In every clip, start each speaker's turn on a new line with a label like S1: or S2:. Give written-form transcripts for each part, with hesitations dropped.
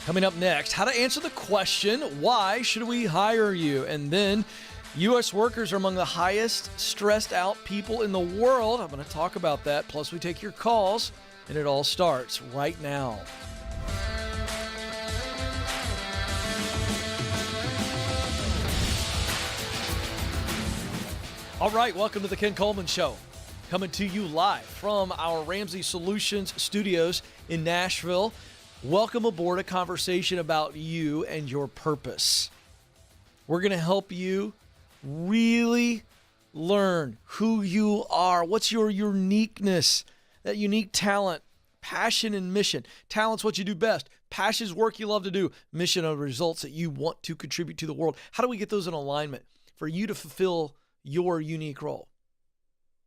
S1: Coming up next, how to answer the question, why should we hire you? And then, U.S. workers are among the highest stressed out people in the world. I'm going to talk about that. Plus, we take your calls, and it all starts right now. All right, welcome to the Ken Coleman Show. Coming to you live from our Ramsey Solutions studios in Nashville. Welcome aboard a conversation about you and your purpose. We're going to help you really learn who you are. What's your uniqueness, that unique talent, passion, and mission. Talent's what you do best. Passion's work you love to do. Mission are results that you want to contribute to the world. How do we get those in alignment for you to fulfill your unique role?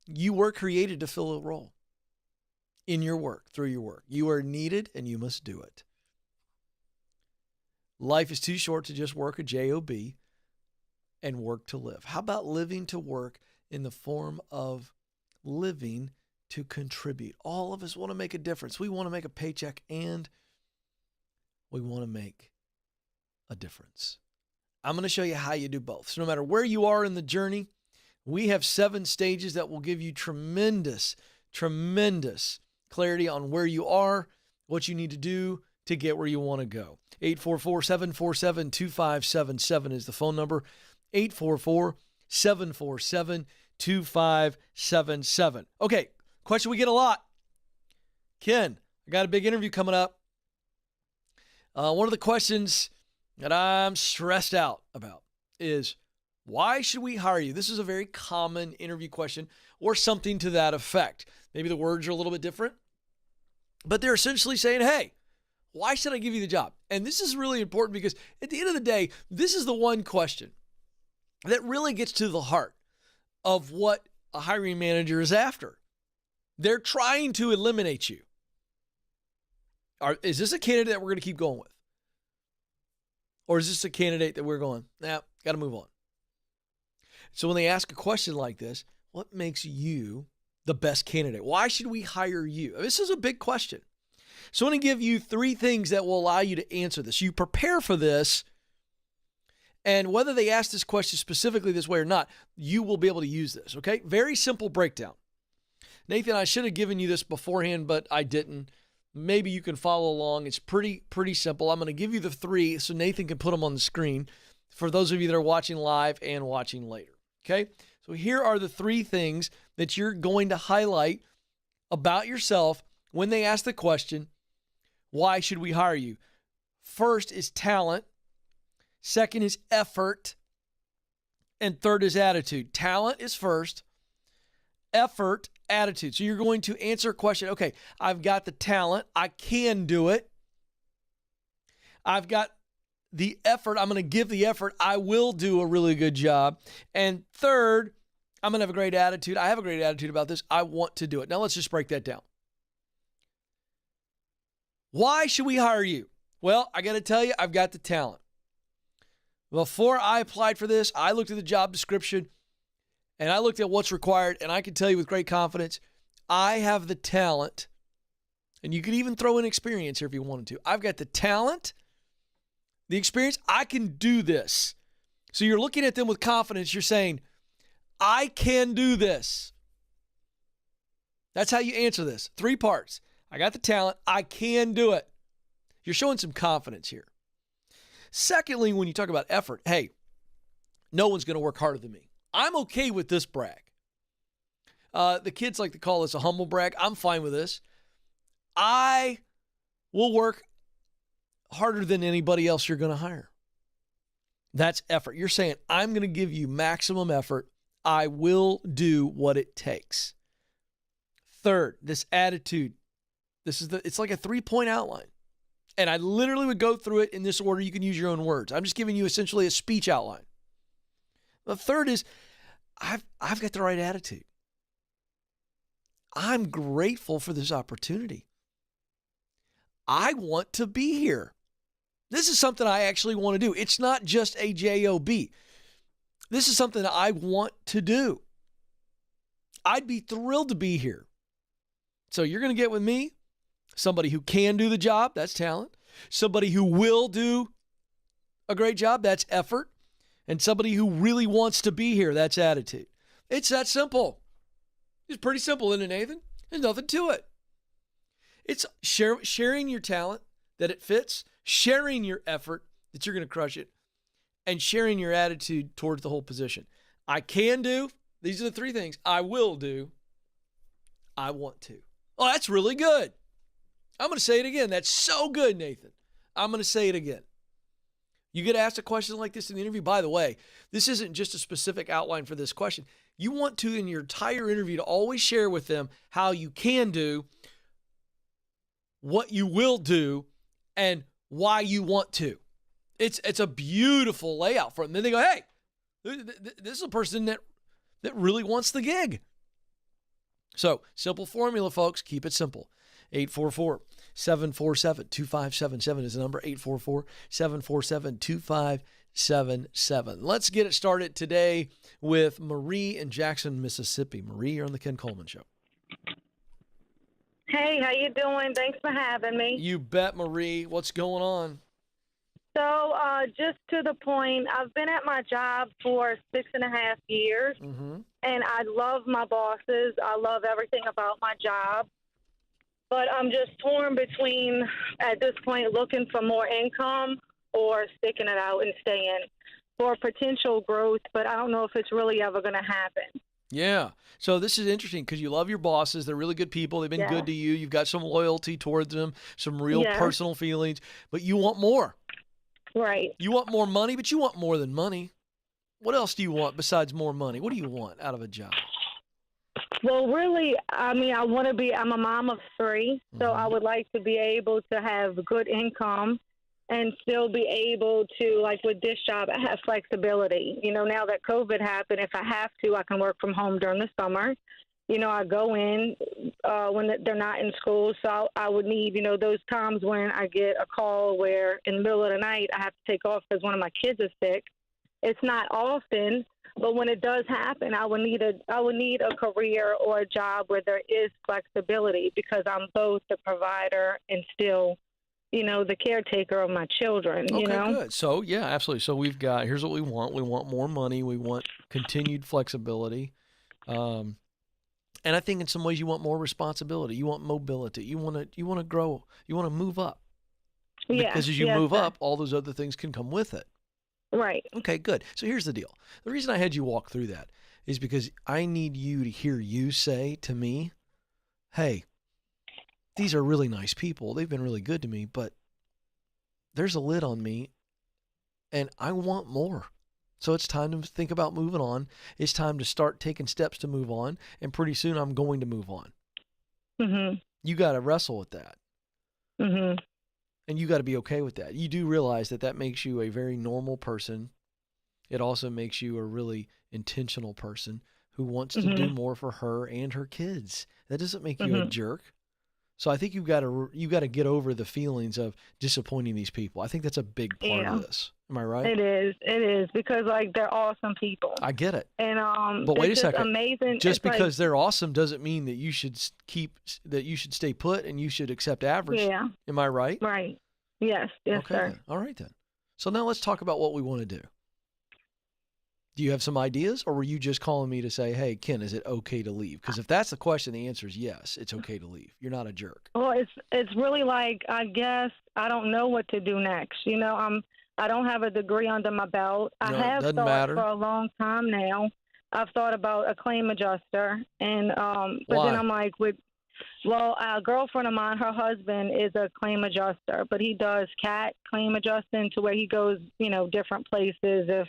S1: You were created to fill a role. In your work, through your work. You are needed and you must do it. Life is too short to just work a job and work to live. How about living to work in the form of living to contribute? All of us want to make a difference. We want to make a paycheck and we want to make a difference. I'm going to show you how you do both. So no matter where you are in the journey, we have 7 stages that will give you tremendous clarity on where you are, what you need to do to get where you want to go. 844-747-2577 is the phone number. 844-747-2577. Okay, question we get a lot. Ken, I got a big interview coming up. One of the questions that I'm stressed out about is, why should we hire you? This is a very common interview question or something to that effect. Maybe the words are a little bit different, but they're essentially saying, hey, why should I give you the job? And this is really important because at the end of the day, this is the one question that really gets to the heart of what a hiring manager is after. They're trying to eliminate you. Is this a candidate that we're going to keep going with? Or is this a candidate that we're going, got to move on? So when they ask a question like this, what makes you the best candidate? Why should we hire you? This is a big question. So I'm going to give you 3 things that will allow you to answer this. You prepare for this, and whether they ask this question specifically this way or not, you will be able to use this, okay? Very simple breakdown. Nathan, I should have given you this beforehand, but I didn't. Maybe you can follow along. It's pretty simple. I'm going to give you the 3 so Nathan can put them on the screen for those of you that are watching live and watching later, okay? So here are the 3 things that you're going to highlight about yourself when they ask the question, why should we hire you? First is talent. Second is effort. And third is attitude. Talent is first. Effort, attitude. So you're going to answer a question. Okay, I've got the talent. I can do it. I've got the effort. I'm going to give the effort. I will do a really good job. And third, I'm going to have a great attitude. I have a great attitude about this. I want to do it. Now let's just break that down. Why should we hire you? Well, I got to tell you, I've got the talent. Before I applied for this, I looked at the job description and I looked at what's required, and I can tell you with great confidence, I have the talent, and you could even throw in experience here if you wanted to. I've got the talent, the experience. I can do this. So you're looking at them with confidence. You're saying, I can do this. That's how you answer this. 3 parts. I got the talent. I can do it. You're showing some confidence here. Secondly, when you talk about effort, hey, no one's going to work harder than me. I'm okay with this brag. The kids like to call this a humble brag. I'm fine with this. I will work harder than anybody else you're going to hire. That's effort. You're saying, I'm going to give you maximum effort. I will do what it takes. Third, this attitude. It's like a 3-point outline. And I literally would go through it in this order. You can use your own words. I'm just giving you essentially a speech outline. The third is, I've got the right attitude. I'm grateful for this opportunity. I want to be here. This is something I actually want to do. It's not just a job. This is something that I want to do. I'd be thrilled to be here. So you're going to get with me, somebody who can do the job, that's talent. Somebody who will do a great job, that's effort. And somebody who really wants to be here, that's attitude. It's that simple. It's pretty simple, isn't it, Nathan? There's nothing to it. It's sharing your talent, that it fits, sharing your effort, that you're going to crush it, and sharing your attitude towards the whole position. I can do, these are the three things. I will do, I want to. Oh, that's really good. I'm going to say it again. That's so good, Nathan. I'm going to say it again. You get asked a question like this in the interview. By the way, this isn't just a specific outline for this question. You want to, in your entire interview, to always share with them how you can do, what you will do, and why you want to. It's a beautiful layout for them. Then they go, hey, this is a person that really wants the gig. So, simple formula, folks. Keep it simple. 844-747-2577 is the number. 844-747-2577. Let's get it started today with Marie in Jackson, Mississippi. Marie, you're on the Ken Coleman Show.
S2: Hey, how you doing? Thanks for having me.
S1: You bet, Marie. What's going on?
S2: So, just to the point, I've been at my job for 6.5 years, and I love my bosses. I love everything about my job. But I'm just torn between, at this point, looking for more income or sticking it out and staying for potential growth, but I don't know if it's really ever going to happen.
S1: Yeah. So this is interesting because you love your bosses. They're really good people. They've been good to you. You've got some loyalty towards them, some real personal feelings, but you want more.
S2: Right.
S1: You want more money, but you want more than money. What else do you want besides more money? What do you want out of a job?
S2: Well, really, I mean, I'm a mom of 3, so I would like to be able to have good income and still be able to, like with this job, I have flexibility. You know, now that COVID happened, if I have to, I can work from home during the summer. You know, I go in when they're not in school, so I would need, you know, those times when I get a call where in the middle of the night I have to take off because one of my kids is sick. It's not often, but when it does happen, I would need a career or a job where there is flexibility because I'm both the provider and still, you know, the caretaker of my children.
S1: Okay,
S2: you know?
S1: Good. So, yeah, absolutely. So here's what we want. We want more money. We want continued flexibility. And I think in some ways you want more responsibility. You want mobility. You want to grow. You want to move up. Because as you move up, all those other things can come with it.
S2: Right.
S1: Okay, good. So here's the deal. The reason I had you walk through that is because I need you to hear you say to me, hey, these are really nice people. They've been really good to me, but there's a lid on me and I want more. So it's time to think about moving on. It's time to start taking steps to move on. And pretty soon I'm going to move on. You got to wrestle with that. And you got to be okay with that. You do realize that makes you a very normal person. It also makes you a really intentional person who wants to do more for her and her kids. That doesn't make you a jerk. So I think you got to get over the feelings of disappointing these people. I think that's a big part of this. Am I right?
S2: It is because like they're awesome people.
S1: I get it.
S2: And
S1: but wait a
S2: just
S1: second.
S2: Amazing.
S1: Just because they're awesome doesn't mean that you should stay put and you should accept average.
S2: Yeah.
S1: Am I right?
S2: Right. Yes,
S1: okay,
S2: sir.
S1: Then. All right then. So now let's talk about what we want to do. Do you have some ideas, or were you just calling me to say, hey, Ken, is it okay to leave? Because if that's the question, the answer is yes, it's okay to leave. You're not a jerk.
S2: Well, it's really like, I guess I don't know what to do next. You know, I don't have a degree under my belt. I have thought for a long time now. I've thought about a claim adjuster, and but then I'm like, a girlfriend of mine, her husband is a claim adjuster, but he does CAT claim adjusting to where he goes, you know, different places if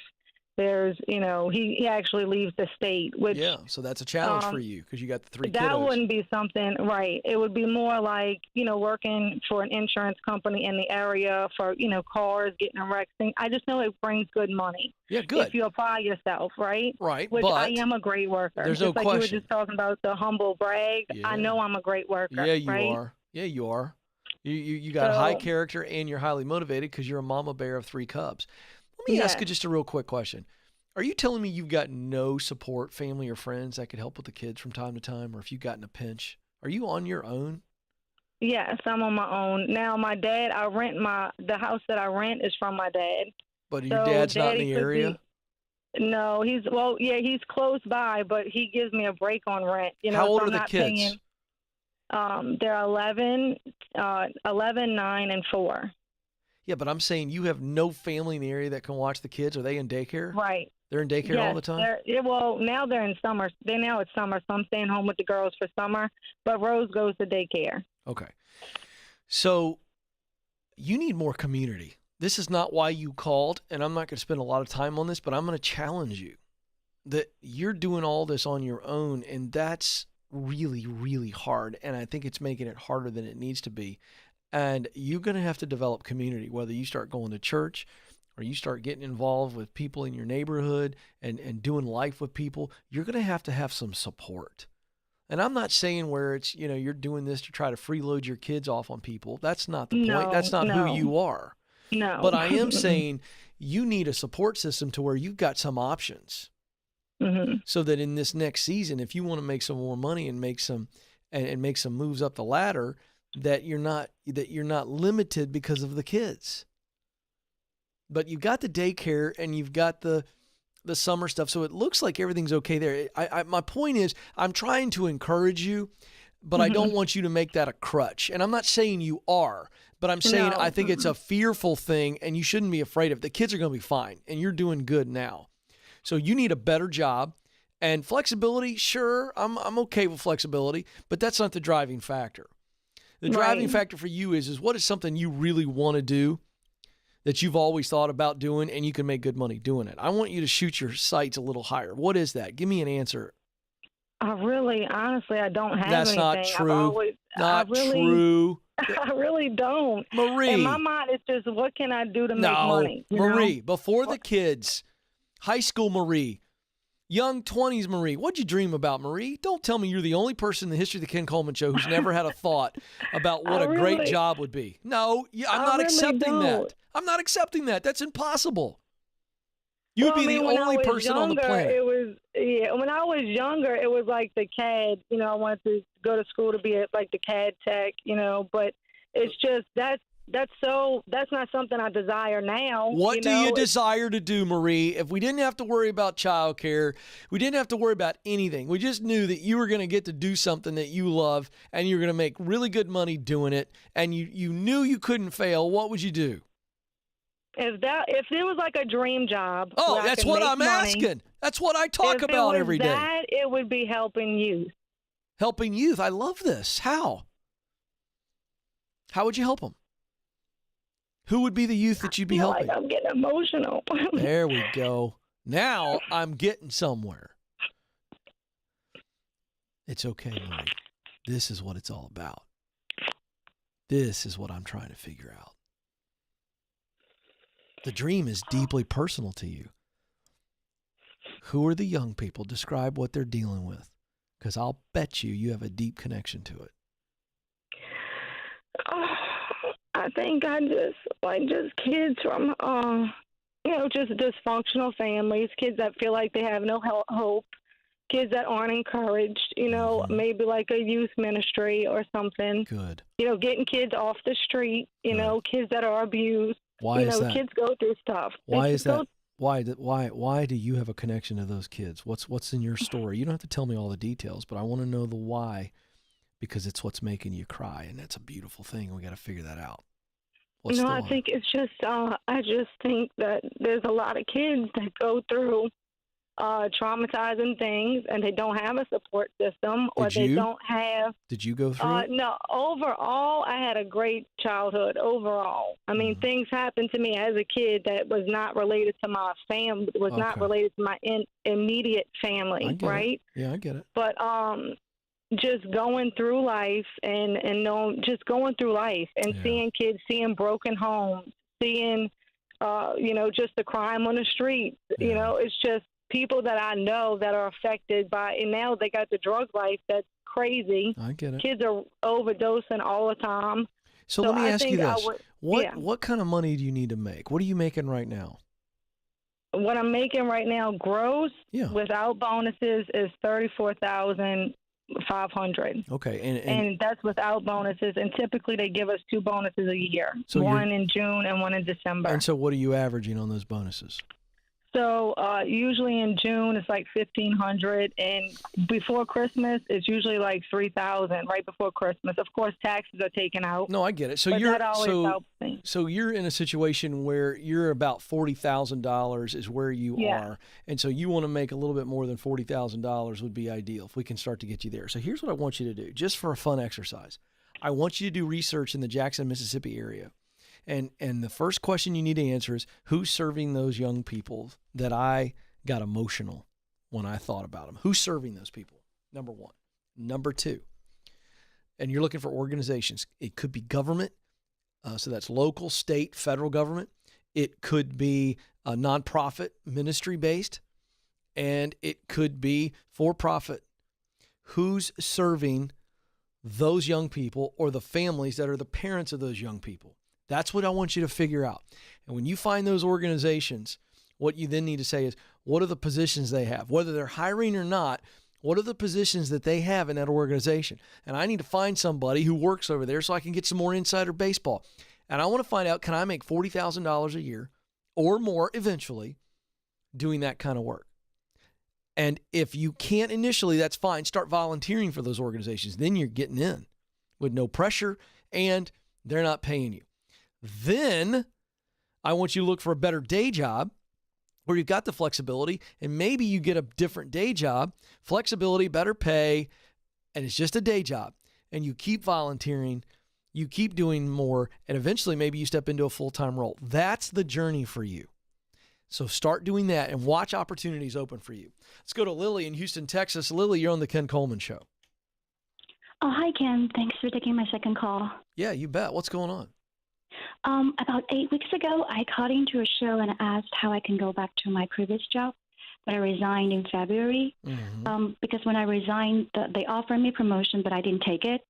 S2: there's, you know, he actually leaves the state. Which,
S1: so that's a challenge for you because you got the 3 kiddos.
S2: That wouldn't be something, right. It would be more like, you know, working for an insurance company in the area for, you know, cars, getting in wrecks. I just know it brings good money.
S1: Yeah, good.
S2: If you apply yourself, right?
S1: Right,
S2: Which
S1: but
S2: I am a great worker.
S1: There's
S2: just
S1: no
S2: like
S1: question.
S2: You were just talking about the humble brag.
S1: Yeah.
S2: I know I'm a great worker.
S1: Yeah, you
S2: right?
S1: are. Yeah, you are. You got high character and you're highly motivated because you're a mama bear of 3 cubs. Let me ask you just a real quick question. Are you telling me you've got no support, family or friends that could help with the kids from time to time, or if you got in a pinch? Are you on your own?
S2: Yes, I'm on my own. Now, my dad, the house that I rent is from my dad.
S1: But your
S2: So
S1: dad's not in
S2: daddy
S1: the
S2: could
S1: area?
S2: no, he's close by, but he gives me a break on rent,
S1: How
S2: so
S1: old
S2: I'm
S1: are the
S2: not
S1: kids?
S2: paying. They're 11, 9, and 4.
S1: Yeah, but I'm saying you have no family in the area that can watch the kids. Are they in daycare?
S2: Right.
S1: They're in daycare all
S2: Yes.
S1: the time?
S2: Now they're in summer. Now it's summer, so I'm staying home with the girls for summer. But Rose goes to daycare.
S1: Okay. So you need more community. This is not why you called, and I'm not going to spend a lot of time on this, but I'm going to challenge you that you're doing all this on your own, and that's really, really hard. And I think it's making it harder than it needs to be. And you're going to have to develop community, whether you start going to church or you start getting involved with people in your neighborhood and doing life with people. You're going to have some support. And I'm not saying where it's, you're doing this to try to freeload your kids off on people. That's not the point.
S2: No,
S1: That's not who
S2: no.
S1: you are.
S2: No.
S1: But I am saying you need a support system to where you've got some options.
S2: Mm-hmm.
S1: So that in this next season, if you want to make some more money and make some moves up the ladder, that you're not limited because of the kids. But you've got the daycare and you've got the summer stuff, so it looks like everything's okay there. My point is, I'm trying to encourage you, but I don't want you to make that a crutch. And I'm not saying you are, but I'm saying I think it's a fearful thing, and you shouldn't be afraid of it. The kids are going to be fine, and you're doing good now. So you need a better job. And flexibility, sure, I'm okay with flexibility, but that's not the driving factor. The driving factor for you is what is something you really want to do that you've always thought about doing and you can make good money doing it. I want you to shoot your sights a little higher. What is that? Give me an answer.
S2: Honestly, I don't have
S1: That's
S2: anything.
S1: not true. True.
S2: I really don't.
S1: Marie.
S2: In my mind, it's just, what can I do to make money?
S1: Marie, before the kids, high school Marie, young 20s Marie, what'd you dream about, Marie? Don't tell me you're the only person in the history of the Ken Coleman Show who's never had a thought about what a great job would be. No, I'm not accepting that. I'm not accepting that. That's impossible. You'd be the only person on the planet.
S2: When I was younger, it was like the CAD. I wanted to go to school to be like the CAD tech. But it's just that's not something I desire now.
S1: What do you desire to do, Marie? If we didn't have to worry about childcare, we didn't have to worry about anything. We just knew that you were going to get to do something that you love, and you're going to make really good money doing it, and you knew you couldn't fail. What would you do?
S2: If it was like a dream job.
S1: Oh, that's what I'm asking. That's what I talk about every day.
S2: It would be helping youth.
S1: Helping youth. I love this. How? How would you help them? Who would be the youth that you'd be helping?
S2: Like I'm getting emotional.
S1: There we go. Now I'm getting somewhere. It's okay, Marie. This is what it's all about. This is what I'm trying to figure out. The dream is deeply personal to you. Who are the young people? Describe what they're dealing with, because I'll bet you have a deep connection to it.
S2: I think I just kids from just dysfunctional families, kids that feel like they have no hope, kids that aren't encouraged, maybe like a youth ministry or something.
S1: Good.
S2: Getting kids off the street, kids that are abused.
S1: Why is that?
S2: Kids go through stuff.
S1: Why is that? Why do you have a connection to those kids? What's in your story? You don't have to tell me all the details, but I want to know the why, because it's what's making you cry, and that's a beautiful thing. We got to figure that out.
S2: I think it's just I just think that there's a lot of kids that go through traumatizing things, and they don't have a support system, or they don't have.
S1: Did you go through it?
S2: No. Overall, I had a great childhood. Overall, I mean, things happened to me as a kid that was not related to my family. Was not related to my immediate family. Right?
S1: Yeah, I get it.
S2: But just going through life and just going through life and seeing kids, seeing broken homes, seeing just the crime on the street. It's just people that I know that are affected by, and now they got the drug life that's crazy.
S1: I get it.
S2: Kids are overdosing all the time.
S1: So let me ask you this. What kind of money do you need to make? What are you making right now?
S2: What I'm making right now, gross, without bonuses, is $34,000 $500.
S1: Okay.
S2: And that's without bonuses. And typically they give us 2 bonuses a year,
S1: So
S2: one in June and one in December.
S1: And so what are you averaging on those bonuses?
S2: So usually in June it's like 1,500, and before Christmas it's usually like 3,000. Right before Christmas, of course, taxes are taken out.
S1: No, I get it. So
S2: but
S1: you're
S2: that always helps me.
S1: So you're in a situation where you're about $40,000 is where you are, and so you want to make a little bit more than $40,000 would be ideal if we can start to get you there. So here's what I want you to do, just for a fun exercise. I want you to do research in the Jackson, Mississippi area. And the first question you need to answer is, who's serving those young people that I got emotional when I thought about them? Who's serving those people? Number one. Number two, and you're looking for organizations. It could be government, so that's local, state, federal government. It could be a nonprofit ministry-based, and it could be for-profit. Who's serving those young people or the families that are the parents of those young people? That's what I want you to figure out. And when you find those organizations, what you then need to say is, what are the positions they have? Whether they're hiring or not, what are the positions that they have in that organization? And I need to find somebody who works over there so I can get some more insider baseball. And I want to find out, can I make $40,000 a year or more eventually doing that kind of work? And if you can't initially, that's fine. Start volunteering for those organizations. Then you're getting in with no pressure and they're not paying you. Then I want you to look for a better day job where you've got the flexibility, and maybe you get a different day job, flexibility, better pay, and it's just a day job. And you keep volunteering, you keep doing more, and eventually maybe you step into a full-time role. That's the journey for you. So start doing that and watch opportunities open for you. Let's go to Lily in Houston, Texas. Lily, you're on the Ken Coleman Show.
S3: Oh, hi, Ken. Thanks for taking my second call.
S1: Yeah, you bet. What's going on?
S3: About 8 weeks ago, I called into a show and asked how I can go back to my previous job, but I resigned in February. Because when I resigned, they offered me promotion, but I didn't take it.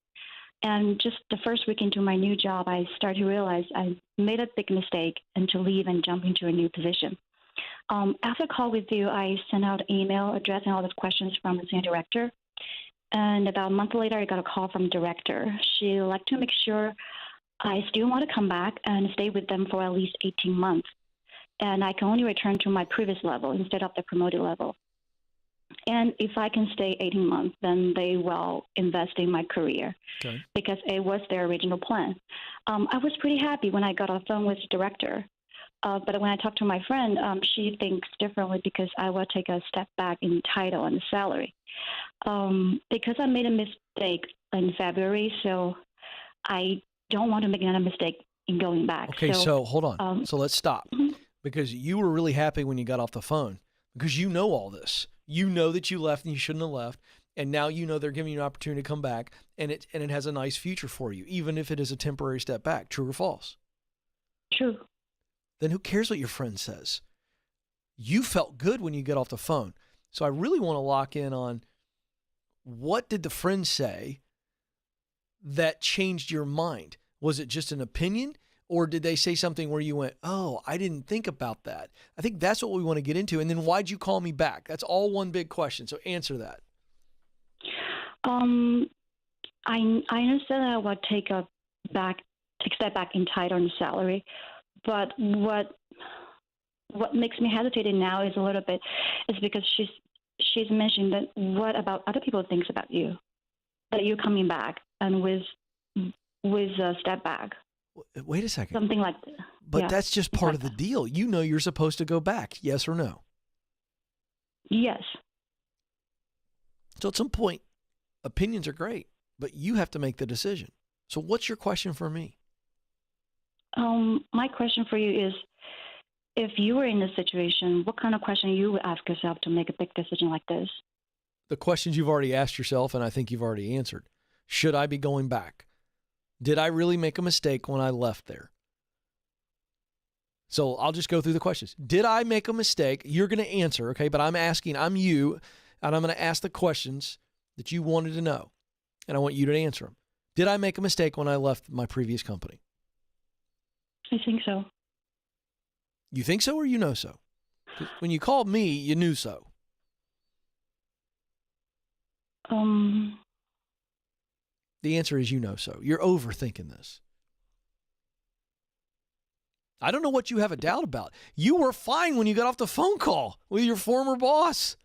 S3: And just the first week into my new job, I started to realize I made a big mistake and to leave and jump into a new position. After a call with you, I sent out an email addressing all the questions from the senior director. And about a month later, I got a call from the director. She liked to make sure I still want to come back and stay with them for at least 18 months. And I can only return to my previous level instead of the promoted level. And if I can stay 18 months, then they will invest in my career because it was their original plan. I was pretty happy when I got on the phone with the director. But when I talked to my friend, she thinks differently because I will take a step back in title and salary. Because I made a mistake in February, so I don't want to make another mistake in going back.
S1: Okay, so hold on. So let's stop. Because you were really happy when you got off the phone because you know all this. You know that you left and you shouldn't have left, and now you know they're giving you an opportunity to come back, and it has a nice future for you, even if it is a temporary step back. True or false?
S3: True.
S1: Then who cares what your friend says? You felt good when you get off the phone. So I really want to lock in on, what did the friend say that changed your mind? Was it just an opinion, or did they say something where you went, oh, I didn't think about that? I think that's what we want to get into. And then why'd you call me back? That's all one big question. So answer that.
S3: I understand that I would take a step back in title and salary, but what makes me hesitating now is a little bit is because she's mentioned that what about other people thinks about you, that you're coming back and with a step back.
S1: Wait a second.
S3: Something like that.
S1: But that's just part of the deal. You know you're supposed to go back, yes or no?
S3: Yes.
S1: So at some point, opinions are great, but you have to make the decision. So what's your question for me?
S3: My question for you is, if you were in this situation, what kind of question you would ask yourself to make a big decision like this?
S1: The questions you've already asked yourself, and I think you've already answered. Should I be going back? Did I really make a mistake when I left there? So I'll just go through the questions. Did I make a mistake? You're going to answer, okay? But I'm you, and I'm going to ask the questions that you wanted to know, and I want you to answer them. Did I make a mistake when I left my previous company?
S3: I think so.
S1: You think so or you know so? When you called me, you knew so. The answer is you know so. You're overthinking this. I don't know what you have a doubt about. You were fine when you got off the phone call with your former boss.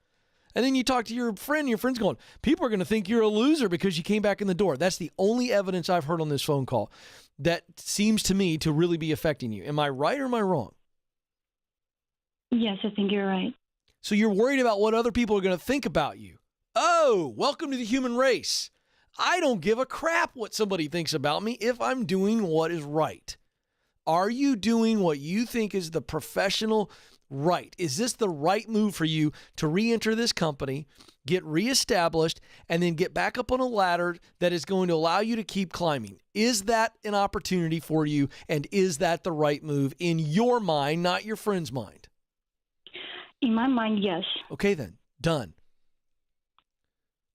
S1: And then you talk to your friend, and your friend's going, people are going to think you're a loser because you came back in the door. That's the only evidence I've heard on this phone call that seems to me to really be affecting you. Am I right or am I wrong?
S3: Yes, I think you're right.
S1: So you're worried about what other people are going to think about you. Oh, welcome to the human race. I don't give a crap what somebody thinks about me if I'm doing what is right. Are you doing what you think is the professional right? Is this the right move for you to re-enter this company, get reestablished, and then get back up on a ladder that is going to allow you to keep climbing? Is that an opportunity for you, and is that the right move in your mind, not your friend's mind?
S3: In my mind, yes.
S1: Okay, then. Done.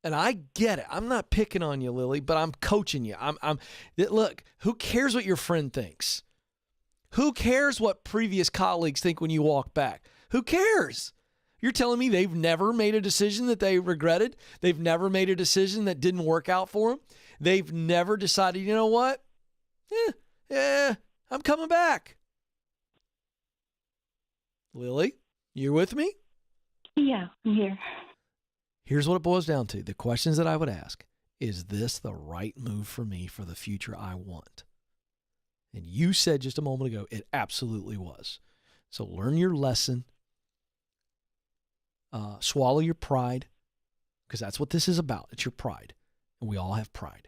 S1: And I get it. I'm not picking on you, Lily, but I'm coaching you. Look, who cares what your friend thinks? Who cares what previous colleagues think when you walk back? Who cares? You're telling me they've never made a decision that they regretted? They've never made a decision that didn't work out for them? They've never decided, you know what? I'm coming back. Lily, you with me?
S3: Yeah, I'm here.
S1: Here's what it boils down to. The questions that I would ask. Is this the right move for me for the future I want? And you said just a moment ago, it absolutely was. So learn your lesson. Swallow your pride, because that's what this is about. It's your pride. And we all have pride.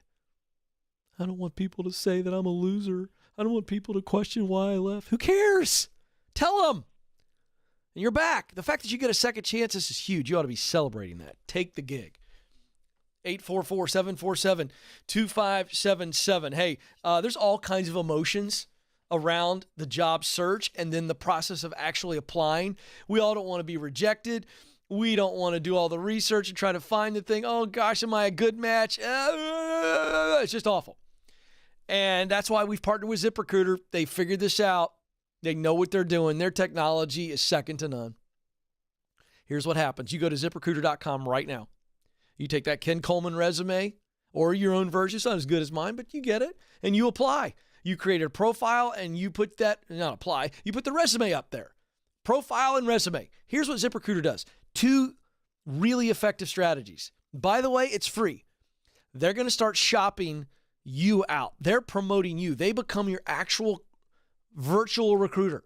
S1: I don't want people to say that I'm a loser. I don't want people to question why I left. Who cares? Tell them. And you're back. The fact that you get a second chance, this is huge. You ought to be celebrating that. Take the gig. 844-747-2577. Hey, there's all kinds of emotions around the job search and then the process of actually applying. We all don't want to be rejected. We don't want to do all the research and try to find the thing. Oh, gosh, am I a good match? It's just awful. And that's why we've partnered with ZipRecruiter. They figured this out. They know what they're doing. Their technology is second to none. Here's what happens. You go to ZipRecruiter.com right now. You take that Ken Coleman resume or your own version. It's not as good as mine, but you get it. And you apply. You create a profile and you put you put the resume up there. Profile and resume. Here's what ZipRecruiter does. 2 really effective strategies. By the way, it's free. They're going to start shopping you out. They're promoting you. They become your actual virtual recruiter.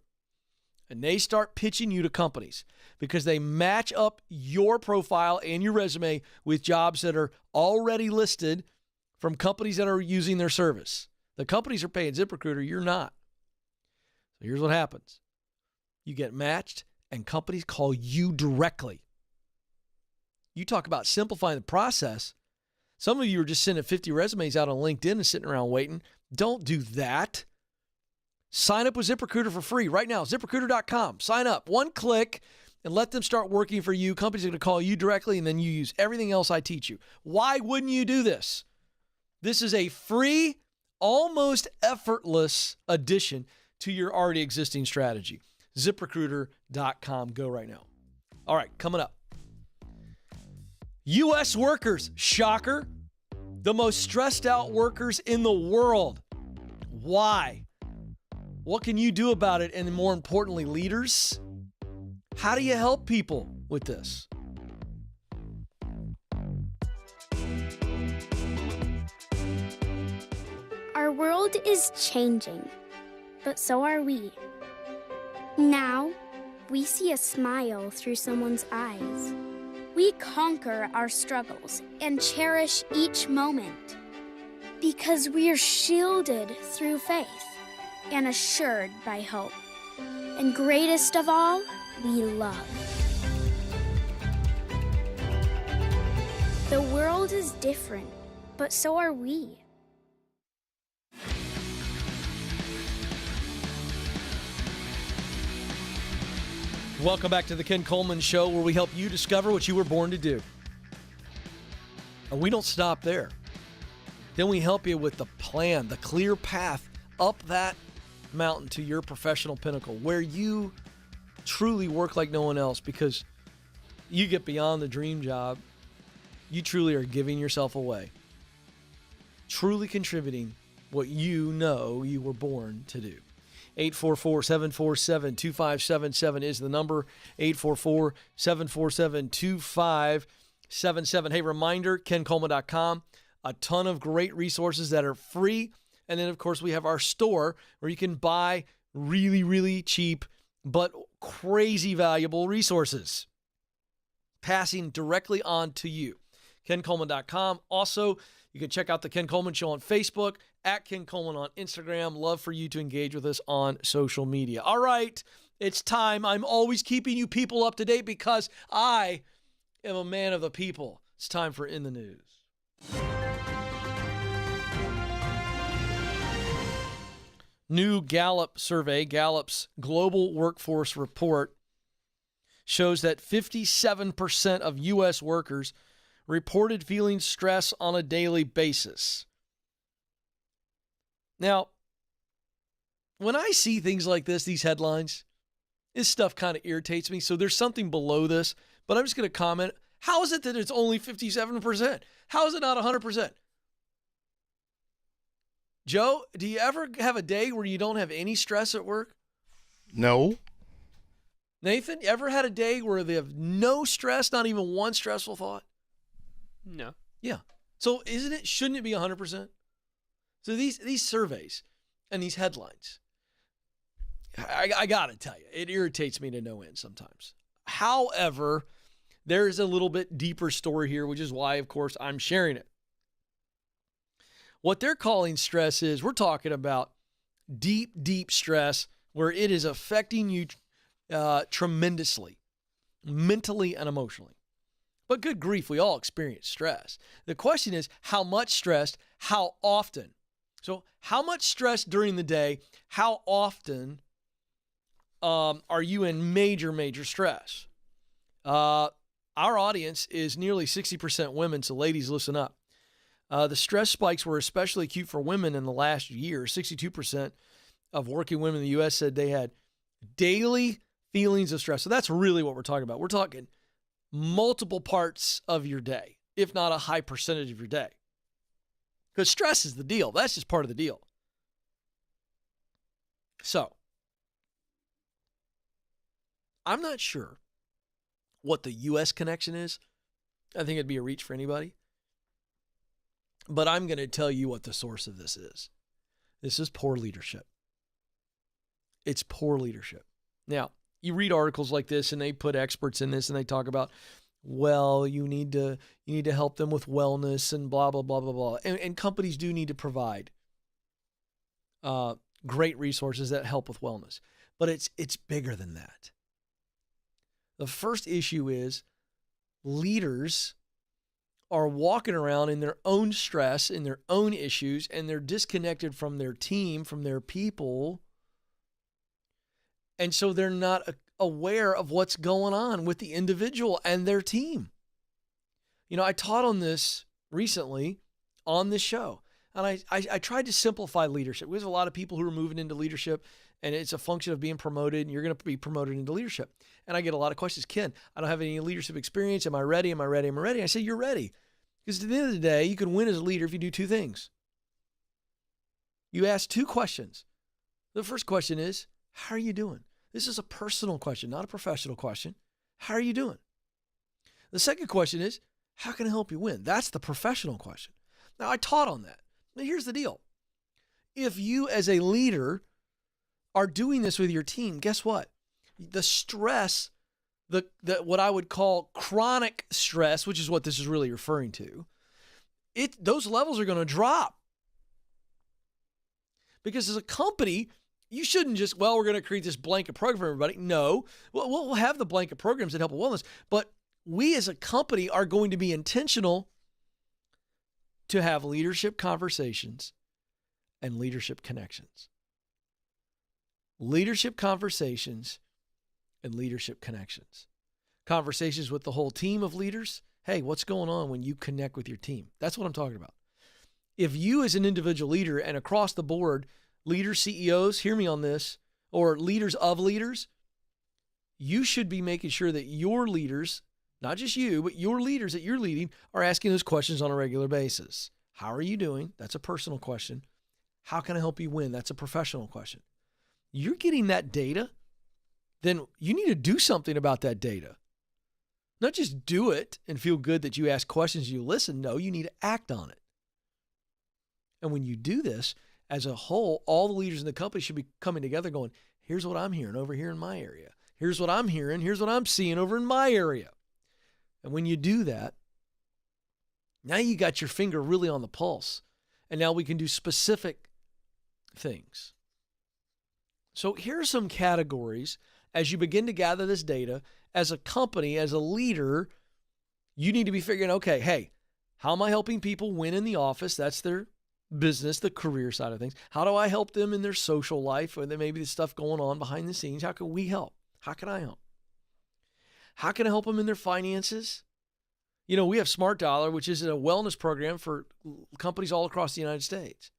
S1: And they start pitching you to companies because they match up your profile and your resume with jobs that are already listed from companies that are using their service. The companies are paying ZipRecruiter, you're not. So here's what happens. You get matched and companies call you directly. You talk about simplifying the process. Some of you are just sending 50 resumes out on LinkedIn and sitting around waiting. Don't do that. Sign up with ZipRecruiter for free right now. ZipRecruiter.com. Sign up. 1 click and let them start working for you. Companies are going to call you directly and then you use everything else I teach you. Why wouldn't you do this? This is a free, almost effortless addition to your already existing strategy. ZipRecruiter.com. Go right now. All right, coming up. U.S. workers, shocker, the most stressed out workers in the world. Why? What can you do about it? And more importantly, leaders, how do you help people with this?
S4: Our world is changing, but so are we. Now, we see a smile through someone's eyes. We conquer our struggles and cherish each moment because we're shielded through faith and assured by hope. And greatest of all, we love. The world is different, but so are we.
S1: Welcome back to the Ken Coleman Show, where we help you discover what you were born to do. And we don't stop there. Then we help you with the plan, the clear path up that mountain to your professional pinnacle, where you truly work like no one else because you get beyond the dream job. You truly are giving yourself away. truly contributing what you know you were born to do. 844-747-2577 is the number. 844-747-2577. Hey, reminder, KenColeman.com. A ton of great resources that are free. And then, of course, we have our store where you can buy really, really cheap but crazy valuable resources passing directly on to you. KenColeman.com. Also, you can check out the Ken Coleman Show on Facebook, at Ken Coleman on Instagram. Love for you to engage with us on social media. All right, it's time. I'm always keeping you people up to date because I am a man of the people. It's time for In the News. New Gallup survey, Gallup's Global Workforce Report, shows that 57% of U.S. workers reported feeling stress on a daily basis. Now, when I see things like this, these headlines, this stuff kind of irritates me. So there's something below this, but I'm just going to comment. How is it that it's only 57%? How is it not 100%? Joe, do you ever have a day where you don't have any stress at work?
S5: No.
S1: Nathan, you ever had a day where they have no stress, not even one stressful thought?
S6: No.
S1: Yeah. So shouldn't it be 100%? So these surveys and these headlines, I got to tell you, it irritates me to no end sometimes. However, there's a little bit deeper story here, which is why, of course, I'm sharing it. What they're calling stress is, we're talking about deep, deep stress where it is affecting you tremendously, mentally and emotionally. But good grief, we all experience stress. The question is, how much stress, how often? So how much stress during the day, how often are you in major, major stress? Our audience is nearly 60% women, so ladies, listen up. The stress spikes were especially acute for women in the last year. 62% of working women in the U.S. said they had daily feelings of stress. So that's really what we're talking about. We're talking multiple parts of your day, if not a high percentage of your day. Because stress is the deal. That's just part of the deal. So, I'm not sure what the U.S. connection is. I think it'd be a reach for anybody. But I'm going to tell you what the source of this is. This is poor leadership. It's poor leadership. Now, you read articles like this and they put experts in this and they talk about, well, you need to help them with wellness and blah, blah, blah, blah, blah. And companies do need to provide great resources that help with wellness. But it's bigger than that. The first issue is leaders are walking around in their own stress, in their own issues, and they're disconnected from their team, from their people. And so they're not aware of what's going on with the individual and their team. You know, I taught on this recently on this show, and I tried to simplify leadership. There's a lot of people who are moving into leadership, and it's a function of being promoted, and you're going to be promoted into leadership. And I get a lot of questions. Ken, I don't have any leadership experience. Am I ready? Am I ready? Am I ready? I say, you're ready. Because at the end of the day, you can win as a leader if you do two things. You ask two questions. The first question is, how are you doing? This is a personal question, not a professional question. How are you doing? The second question is, how can I help you win? That's the professional question. Now, I taught on that. Now, here's the deal. If you as a leader are doing this with your team, guess what? The stress, the what I would call chronic stress, which is what this is really referring to, those levels are going to drop. Because as a company, you shouldn't just, we're going to create this blanket program for everybody. No, we'll have the blanket programs that help with wellness, but we as a company are going to be intentional to have leadership conversations and leadership connections. Leadership conversations and leadership connections. Conversations with the whole team of leaders. Hey, what's going on when you connect with your team? That's what I'm talking about. If you as an individual leader and across the board, leaders, CEOs, hear me on this, or leaders of leaders, you should be making sure that your leaders, not just you, but your leaders that you're leading are asking those questions on a regular basis. How are you doing? That's a personal question. How can I help you win? That's a professional question. You're getting that data, then you need to do something about that data. Not just do it and feel good that you ask questions, you listen. No, you need to act on it. And when you do this, as a whole, all the leaders in the company should be coming together going, here's what I'm hearing over here in my area. Here's what I'm hearing. Here's what I'm seeing over in my area. And when you do that, now you got your finger really on the pulse. And now we can do specific things. So here are some categories as you begin to gather this data. As a company, as a leader, you need to be figuring, okay, hey, how am I helping people win in the office? That's their business, the career side of things. How do I help them in their social life, or there may be the stuff going on behind the scenes? How can we help? How can I help? How can I help them in their finances? You know, we have Smart Dollar, which is a wellness program for companies all across the United States.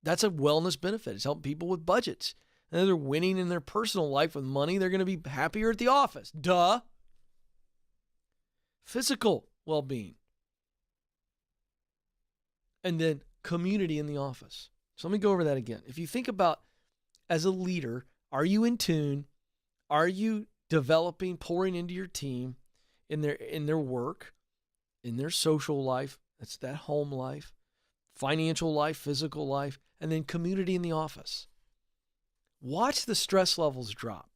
S1: That's a wellness benefit. It's helping people with budgets. And they're winning in their personal life with money. They're going to be happier at the office. Duh. Physical well-being. And then community in the office. So let me go over that again. If you think about, as a leader, are you in tune? Are you developing, pouring into your team in their work, in their social life? That's that home life, financial life, physical life, and then community in the office. Watch the stress levels drop.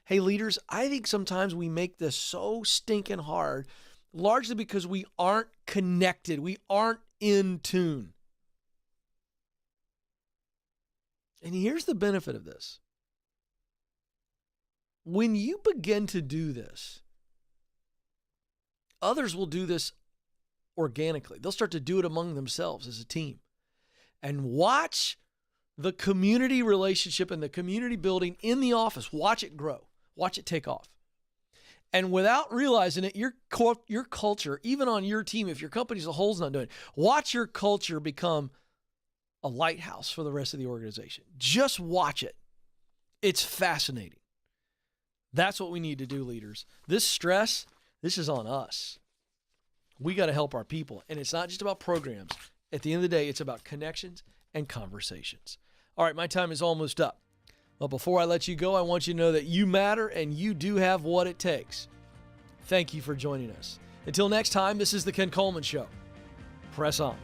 S1: Hey, leaders, I think sometimes we make this so stinking hard, largely because we aren't connected. We aren't in tune. And here's the benefit of this. When you begin to do this, others will do this organically. They'll start to do it among themselves as a team. And watch the community relationship and the community building in the office. Watch it grow. Watch it take off. And without realizing it, your culture, even on your team, if your company as a whole is not doing it, watch your culture become a lighthouse for the rest of the organization. Just watch it. It's fascinating. That's what we need to do, leaders. This stress, this is on us. We got to help our people. And it's not just about programs. At the end of the day, it's about connections and conversations. All right, my time is almost up. But before I let you go, I want you to know that you matter and you do have what it takes. Thank you for joining us. Until next time, this is the Ken Coleman Show. Press on.